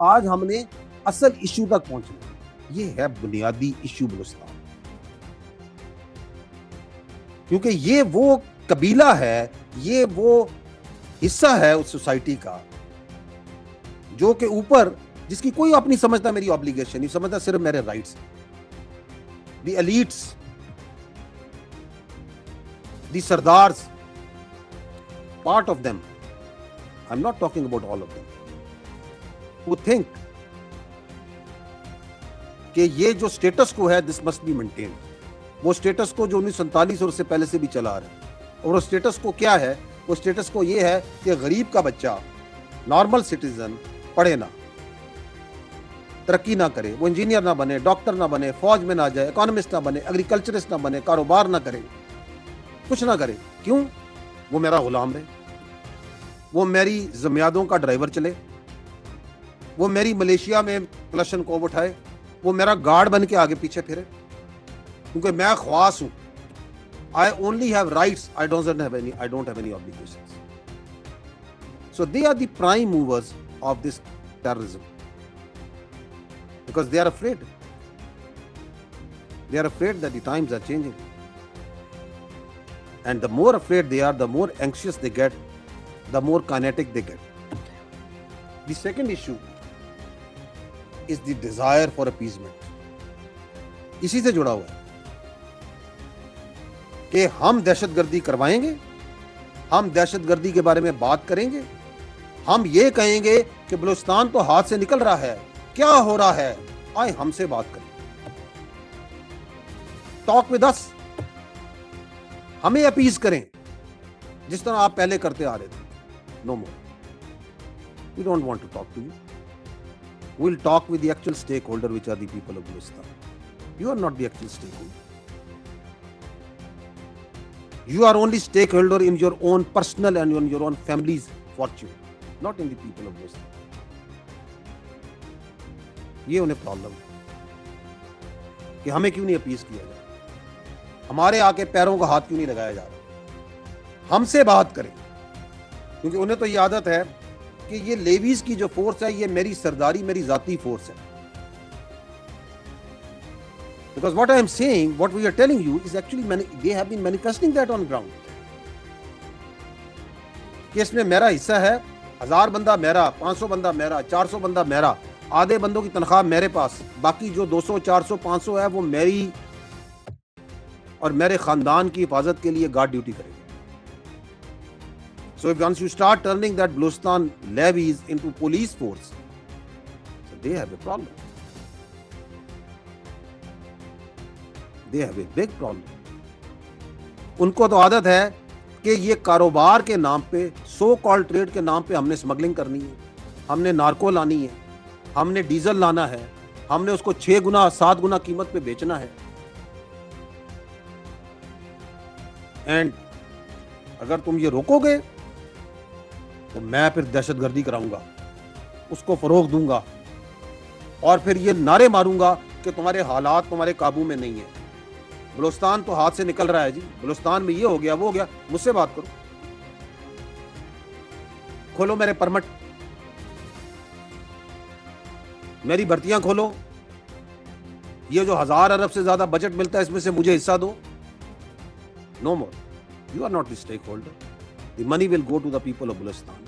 آج ہم نے اصل ایشو تک پہنچنا، یہ ہے بنیادی ایشو بلوچستان، کیونکہ یہ وہ قبیلہ ہے، یہ وہ حصہ ہے اس سوسائٹی کا جو کہ اوپر جس کی کوئی آپ نہیں سمجھتا میری آبلیگیشن، نہیں سمجھتا صرف میرے rights. The elites, the sardars, part of them, I'm not talking about all of them, who think کہ یہ جو سٹیٹس کو ہے this must be maintained. وہ سٹیٹس کو جو 1947 اور اس سے پہلے سے بھی چلا رہا ہے، اور وہ سٹیٹس کو کیا ہے؟ وہ سٹیٹس کو یہ ہے کہ غریب کا بچہ، نارمل سٹیزن، پڑھے نہ، ترقی نہ کرے، وہ انجینئر نہ بنے، ڈاکٹر نہ بنے، فوج میں نہ جائے، اکانومسٹ نہ بنے، ایگریکلچرسٹ نہ بنے، کاروبار نہ کرے، کچھ نہ کرے. کیوں؟ وہ میرا غلام رہے، وہ میری زمیادوں کا ڈرائیور چلے، وہ میری ملیشیا میں کلشن کو اٹھائے، وہ میرا گارڈ بن کے آگے پیچھے پھرے، کیونکہ میں خواص ہوں. I only have rights, I don't have any obligations. So they are the prime movers of this terrorism, because they are afraid. They are afraid that the times are changing. And the more afraid they are, the more anxious they get, the more kinetic they get. The second issue is the desire for appeasement. اسی سے جڑا ہوا ہے کہ ہم دہشت گردی کروائیں گے، ہم دہشت گردی کے بارے میں بات کریں گے، ہم یہ کہیں گے کہ بلوچستان تو ہاتھ سے نکل رہا ہے، کیا ہو رہا ہے، آئے ہم سے بات کریں، ٹاک ود اس، ہمیں اپیز کریں جس طرح آپ پہلے کرتے آ رہے تھے. No more, we don't want to talk to you. We'll talk with the actual stakeholder which are the people of Balochistan. You are not the actual stakeholder. You are only stakeholder in your own personal and in your own family's fortune, not in the people of Bluestan. یہ انہیں problem ہے کہ ہمیں کیوں نہیں appease کیا جا رہا، ہمارے آ کے پیروں کا ہاتھ کیوں نہیں لگایا جا رہا، ہم سے بات کریں. کیونکہ انہیں تو یہ عادت ہے کہ یہ لیویز کی جو فورس ہے یہ میری سرداری، میری ذاتی فورس ہے. Because what I am saying, what we are telling you is actually they have been manifesting that on ground. کہ اس میں میرا حصہ ہے، 1000 بندہ میرا، 500 بندہ میرا، 400 بندہ میرا، آدھے بندوں کی تنخواہ میرے پاس، باقی جو 200 400 500 ہے وہ میری اور میرے خاندان کی حفاظت کے لیے گارڈ ڈیوٹی کرے گی. So if once you start turning that Balochistan levies into police force, so they have a problem. They have a big problem. ان کو تو عادت ہے کہ یہ کاروبار کے نام پہ، سو کال ٹریڈ کے نام پہ ہم نے اسمگلنگ کرنی ہے، ہم نے نارکو لانی ہے، ہم نے ڈیزل لانا ہے، ہم نے اس کو 6 گنا 7 گنا قیمت پہ بیچنا ہے. اینڈ اگر تم یہ روکو گے تو میں پھر دہشت گردی کراؤں گا، اس کو فروغ دوں گا، اور پھر یہ نعرے ماروں گا کہ تمہارے حالات تمہارے قابو میں نہیں ہیں، بلوچستان تو ہاتھ سے نکل رہا ہے جی، بلوچستان میں یہ ہو گیا وہ ہو گیا. مجھ سے بات کرو، کھولو میرے پرمٹ، میری بھرتیاں کھولو، یہ جو 1000 ارب سے زیادہ بجٹ ملتا ہے اس میں سے مجھے حصہ دو. No more, you are not the stakeholder. The money will go to the people of Balochistan.